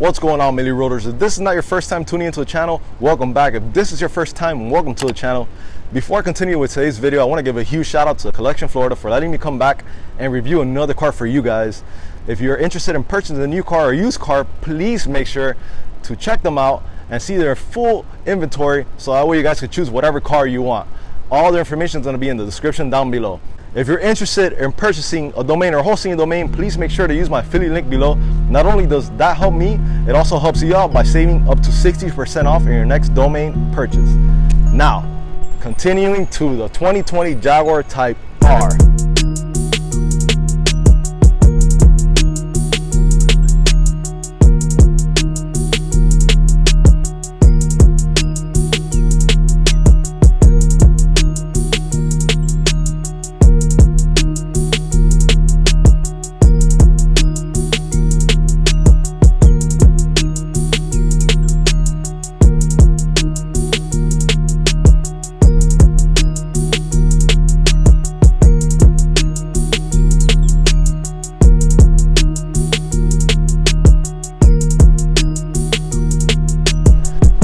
What's going on, Milli Roaders? If this is not your first time tuning into the channel, welcome back. If this is your first time, welcome to the channel. Before I continue with today's video, I want to give a huge shout out to Collection Florida for letting me come back and review another car for you guys. If you're interested in purchasing a new car or used car, please make sure to check them out and see their full inventory so that way you guys can choose whatever car you want. All the information is going to be in the description down below. If you're interested in purchasing a domain or hosting a domain, please make sure to use my affiliate link below. Not only does that help me, it also helps you out by saving up to 60% off in your next domain purchase. Now, continuing to the 2020 Jaguar Type R.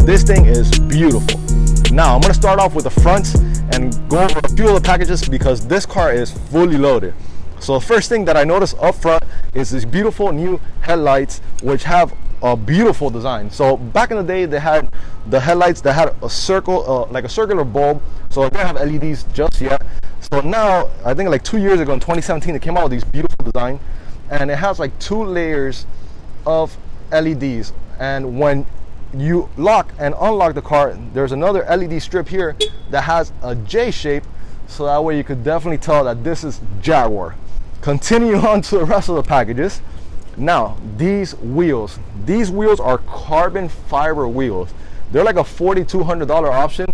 This thing is beautiful. Now I'm going to start off with the fronts and go over a few of the packages because this car is fully loaded. So the first thing that I noticed up front is this beautiful new headlights, which have a beautiful design. So back in the day, they had the headlights that had a circle, like a circular bulb. So they don't have LEDs just yet. So now, I think like 2 years ago in 2017, they came out with these beautiful design, and it has like 2 layers of LEDs. And when you lock and unlock the car, there's another LED strip here that has a J shape, so that way you could definitely tell that this is Jaguar. Continue on to the rest of the packages. Now, these wheels are carbon fiber wheels. They're like a $4,200 option,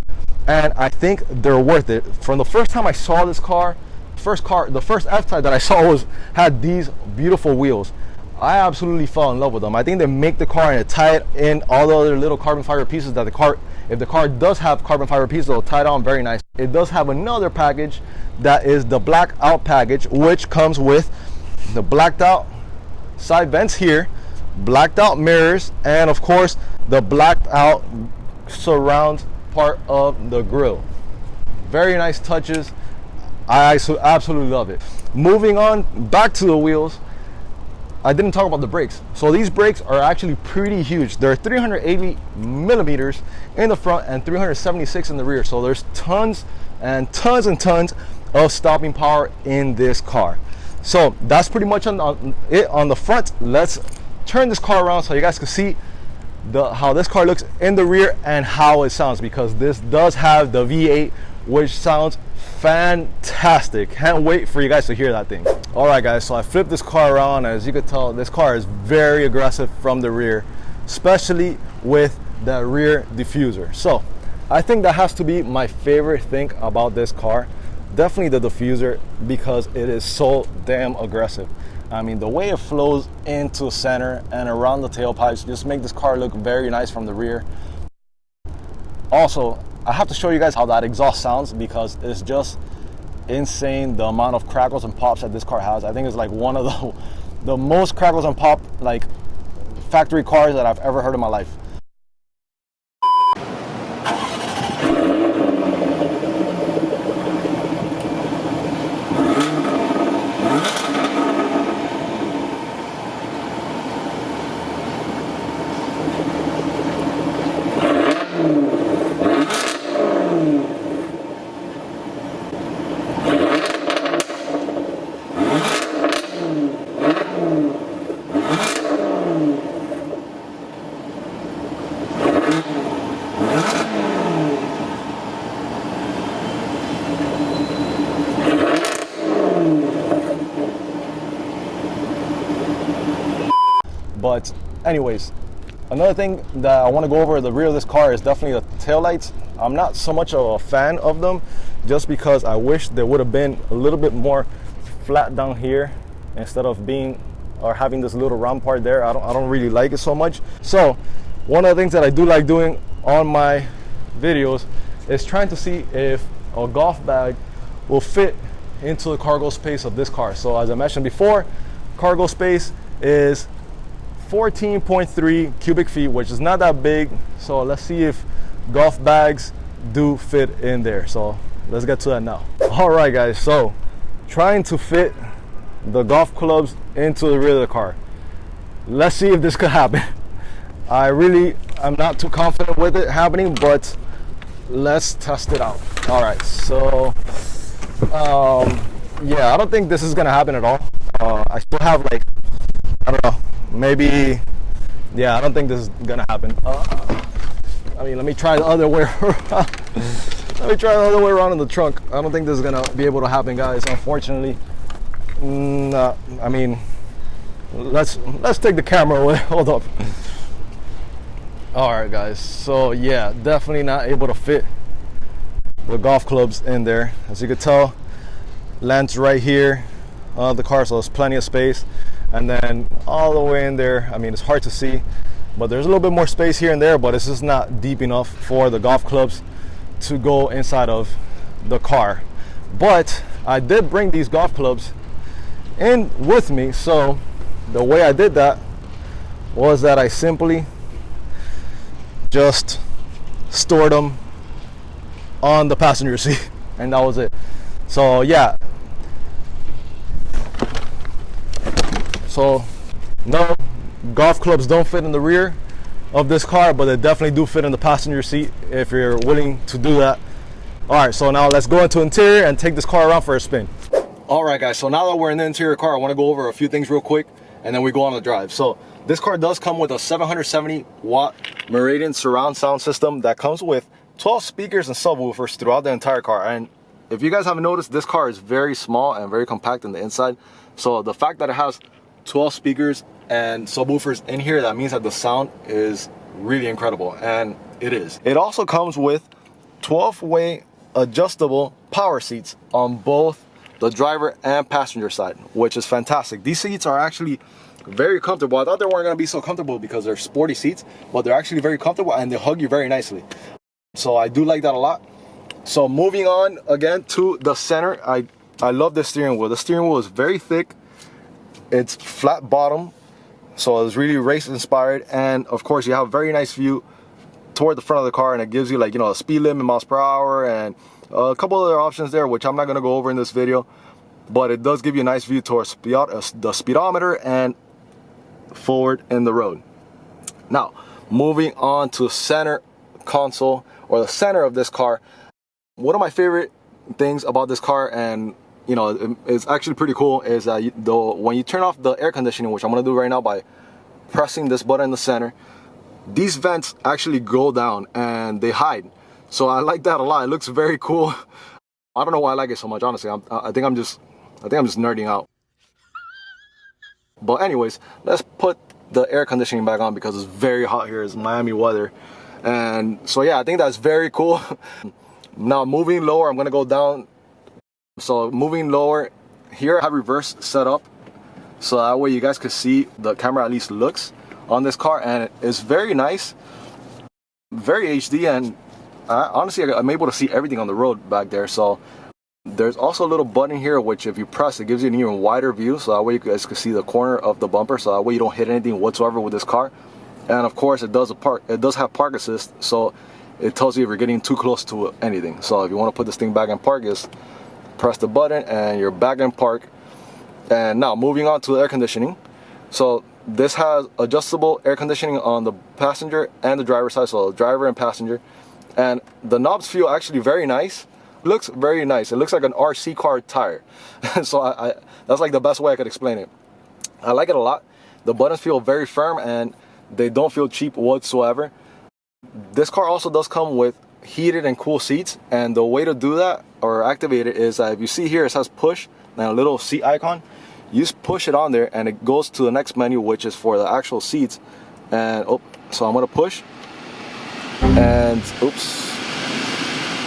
and I think they're worth it. From the first time I saw this car, the first F-Type that I saw had these beautiful wheels. I absolutely fell in love with them. I think they make the car and tie it in all the other little carbon fiber pieces that the car, if the car does have carbon fiber pieces, they'll tie it on very nice. It does have another package that is the black out package, which comes with the blacked out side vents here, blacked out mirrors, and of course the blacked out surround part of the grille. Very nice touches. I absolutely love it. Moving on back to the wheels, I didn't talk about the brakes. So these brakes are actually pretty huge. They're 380 millimeters in the front and 376 in the rear. So there's tons and tons and tons of stopping power in this car. So that's pretty much it on the front. Let's turn this car around so you guys can see how this car looks in the rear and how it sounds, because this does have the V8, which sounds fantastic. Can't wait for you guys to hear that thing. All right guys, so I flipped this car around, and as you can tell, this car is very aggressive from the rear, especially with the rear diffuser. So I think that has to be my favorite thing about this car. Definitely the diffuser, because it is so damn aggressive. I mean, the way it flows into center and around the tailpipes just make this car look very nice from the rear. Also, I have to show you guys how that exhaust sounds, because it's just insane the amount of crackles and pops that this car has. I think it's like one of the most crackles and pop like factory cars that I've ever heard in my life. But anyways, another thing that I want to go over the rear of this car is definitely the taillights. I'm not so much of a fan of them, just because I wish there would have been a little bit more flat down here instead of being or having this little round part there. I don't really like it so much. So one of the things that I do like doing on my videos is trying to see if a golf bag will fit into the cargo space of this car. So as I mentioned before, cargo space is 14.3 cubic feet, which is not that big. So let's see if golf bags do fit in there. So let's get to that now. All right, guys, so trying to fit the golf clubs into the rear of the car. Let's see if this could happen. I'm not too confident with it happening, but let's test it out. All right, so yeah, I don't think this is gonna happen at all. I still have, like, I don't know, maybe, yeah, I don't think this is gonna happen. I mean, let me try the other way around. Let me try the other way around in the trunk. I don't think this is gonna be able to happen, guys, unfortunately. I mean, let's take the camera away. Hold up. All right, guys, so yeah, definitely not able to fit the golf clubs in there. As you can tell, lands right here on the car, so there's plenty of space. And then all the way in there, I mean, it's hard to see, but there's a little bit more space here and there, but it's just not deep enough for the golf clubs to go inside of the car. But I did bring these golf clubs in with me, so the way I did that was that I simply just stored them on the passenger seat, and that was it. So yeah, so no, golf clubs don't fit in the rear of this car, but they definitely do fit in the passenger seat if you're willing to do that. All right, so now let's go into interior and take this car around for a spin. All right, guys, so now that we're in the interior car, I want to go over a few things real quick, and then we go on the drive. So this car does come with a 770 watt Meridian surround sound system that comes with 12 speakers and subwoofers throughout the entire car. And if you guys haven't noticed, this car is very small and very compact in the inside. So the fact that it has 12 speakers and subwoofers in here, that means that the sound is really incredible, and it is. It also comes with 12-way adjustable power seats on both the driver and passenger side, which is fantastic. These seats are actually very comfortable. I thought they weren't going to be so comfortable because they're sporty seats, but they're actually very comfortable and they hug you very nicely. So I do like that a lot. So moving on again to the center, I love this steering wheel. The steering wheel is very thick. It's flat bottom, so it's really race inspired, and of course you have a very nice view toward the front of the car, and it gives you, like, you know, a speed limit, miles per hour, and a couple other options there, which I'm not going to go over in this video, but it does give you a nice view towards the speedometer and forward in the road. Now moving on to center console, or the center of this car. One of my favorite things about this car, and you know, it's actually pretty cool, is that when you turn off the air conditioning, which I'm going to do right now by pressing this button in the center, these vents actually go down and they hide. So I like that a lot. It looks very cool. I don't know why I like it so much, honestly. I think I'm just nerding out. But anyways, let's put the air conditioning back on because it's very hot here. It's Miami weather. And so yeah, I think that's very cool. Now moving lower, I'm gonna go down. So moving lower, here I have reverse set up, so that way you guys could see the camera at least looks on this car, and it's very nice, very HD, and honestly I'm able to see everything on the road back there. So there's also a little button here which if you press, it gives you an even wider view, so that way you guys can see the corner of the bumper, so that way you don't hit anything whatsoever with this car. And of course it does have park assist, so it tells you if you're getting too close to anything. So if you want to put this thing back in park, just press the button and you're back in park. And now moving on to the air conditioning. So this has adjustable air conditioning on the passenger and the driver side, so driver and passenger. And the knobs feel actually very nice. Looks very nice. It looks like an RC car tire. So that's like the best way I could explain it. I like it a lot. The buttons feel very firm and they don't feel cheap whatsoever. This car also does come with heated and cool seats, and the way to do that or activate it is if you see here it says push and a little seat icon, you just push it on there and it goes to the next menu, which is for the actual seats. And so I'm gonna push, and oops,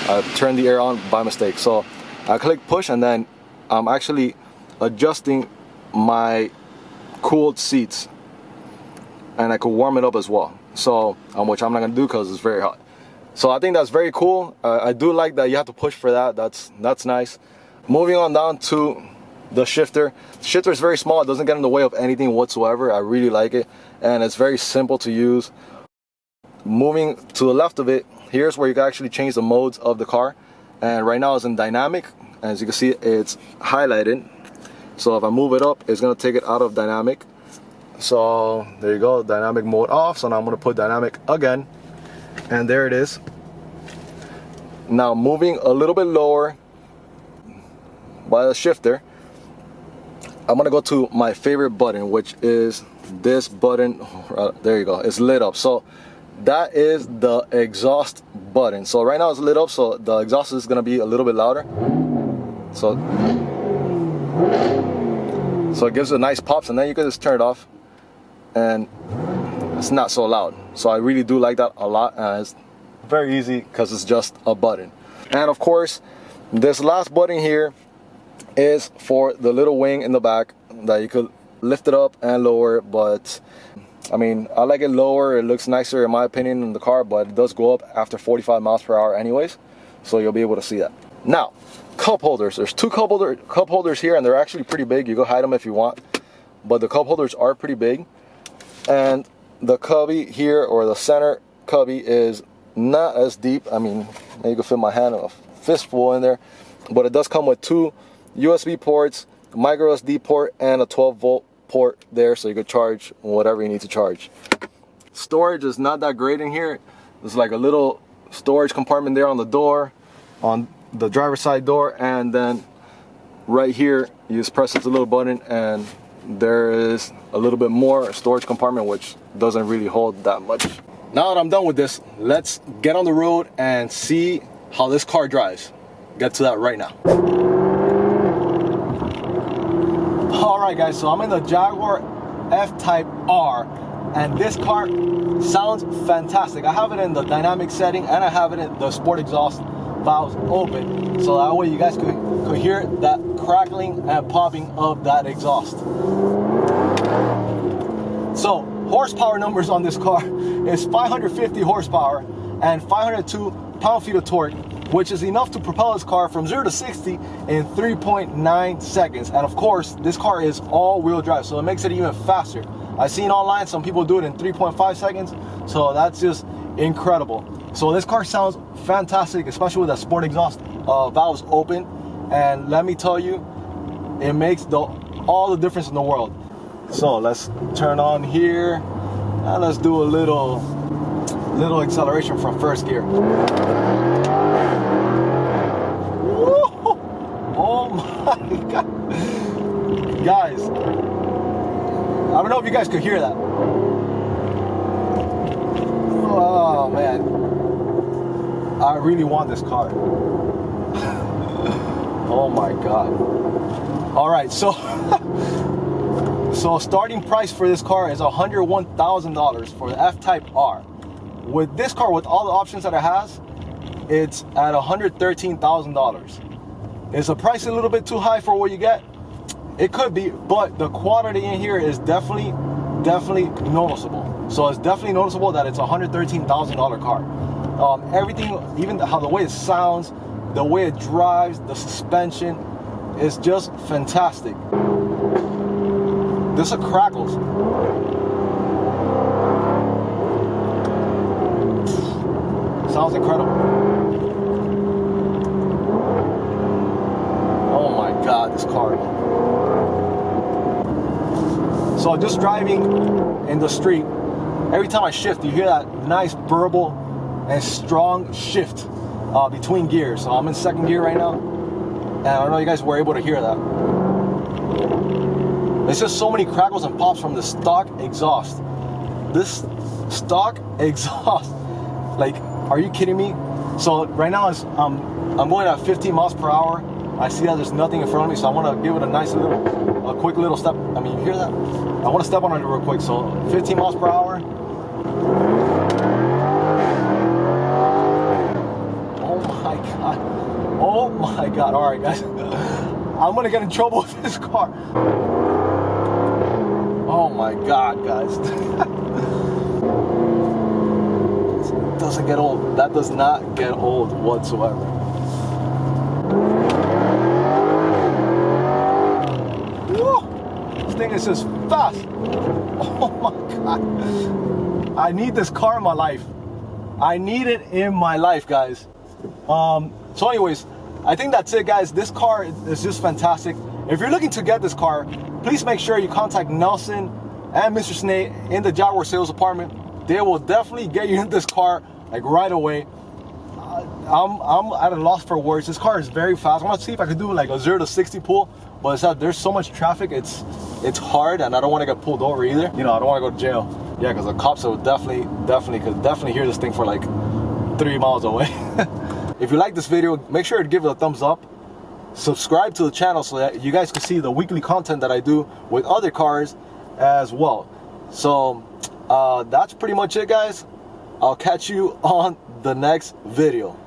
I turned the air on by mistake. So I click push, and then I'm actually adjusting my cooled seats, and I could warm it up as well. So which I'm not gonna do because it's very hot. So I think that's very cool. I do like that you have to push for that. That's nice. Moving on down to the shifter. The shifter is very small. It doesn't get in the way of anything whatsoever. I really like it, and it's very simple to use. Moving to the left of it, here's where you can actually change the modes of the car. And right now it's in dynamic. As you can see, it's highlighted. So if I move it up, it's gonna take it out of dynamic. So there you go, dynamic mode off. So now I'm gonna put dynamic again, and there it is. Now moving a little bit lower by the shifter, I'm gonna go to my favorite button, which is this button. There you go, it's lit up. So that is the exhaust button. So right now it's lit up, so the exhaust is gonna be a little bit louder. So it gives it nice pops, and then you can just turn it off and it's not so loud. So I really do like that a lot, and it's very easy because it's just a button. And of course, this last button here is for the little wing in the back that you could lift it up and lower. But I mean, I like it lower. It looks nicer in my opinion in the car, but it does go up after 45 miles per hour anyways, so you'll be able to see that. Now, cup holders. There's two cup holders here, and they're actually pretty big. You go hide them if you want, but the cup holders are pretty big. And the cubby here, or the center cubby, is not as deep. I mean, you can fit my hand, a fistful in there, but it does come with two USB ports, micro SD port, and a 12-volt port there, so you could charge whatever you need to charge. Storage is not that great in here. There's like a little storage compartment there on the door, on the driver's side door, and then right here you just press this little button and there is a little bit more storage compartment, which doesn't really hold that much. Now that I'm done with this, let's get on the road and see how this car drives. Get to that right now. Alright guys, so I'm in the Jaguar F-Type R, and this car sounds fantastic. I have it in the dynamic setting, and I have it in the sport exhaust valves open, so that way you guys could hear that crackling and popping of that exhaust. So horsepower numbers on this car is 550 horsepower and 502 pound-feet of torque, which is enough to propel this car from 0 to 60 in 3.9 seconds. And of course, this car is all-wheel drive, so it makes it even faster. I've seen online some people do it in 3.5 seconds, so that's just incredible. So this car sounds fantastic, especially with that sport exhaust valves open. And let me tell you, it makes all the difference in the world. So let's turn on here, and let's do a little acceleration from first gear. Oh my God. Guys, I don't know if you guys could hear that. Oh man, I really want this car. Oh my God. All right, so starting price for this car is $101,000 for the F-Type R. With this car, with all the options that it has, it's at $113,000. Is the price a little bit too high for what you get? It could be, but the quality in here is definitely noticeable. So it's definitely noticeable that it's a $113,000 car. Everything, even how the way it sounds, the way it drives, the suspension, is just fantastic. This crackles. Sounds incredible. Oh my God, this car. So just driving in the street, every time I shift, you hear that nice burble and strong shift between gears. So I'm in second gear right now, and I don't know if you guys were able to hear that. There's just so many crackles and pops from the stock exhaust. This stock exhaust, like, are you kidding me? So right now I'm going at 15 miles per hour. I see that there's nothing in front of me, so I want to give it a quick little step. I mean, you hear that? I want to step on it real quick. So 15 miles per hour. Oh my God. Oh my God. All right, guys. I'm going to get in trouble with this car. Oh my God, guys. It doesn't get old. That does not get old whatsoever. thing is just fast. Oh my God. I need this car in my life. I need it in my life, guys. So anyways, I think that's it, guys. This car is just fantastic. If you're looking to get this car, please make sure you contact Nelson and Mr. Snake in the Jaguar sales department. They will definitely get you in this car like right away. I'm at a loss for words. This car is very fast. I want to see if I could do like a 0 to 60 pull, but it's that there's so much traffic. It's hard, and I don't want to get pulled over either. You know, I don't want to go to jail. Yeah, because the cops will definitely hear this thing for like 3 miles away. If you like this video, make sure to give it a thumbs up. Subscribe to the channel so that you guys can see the weekly content that I do with other cars as well. So that's pretty much it, guys. I'll catch you on the next video.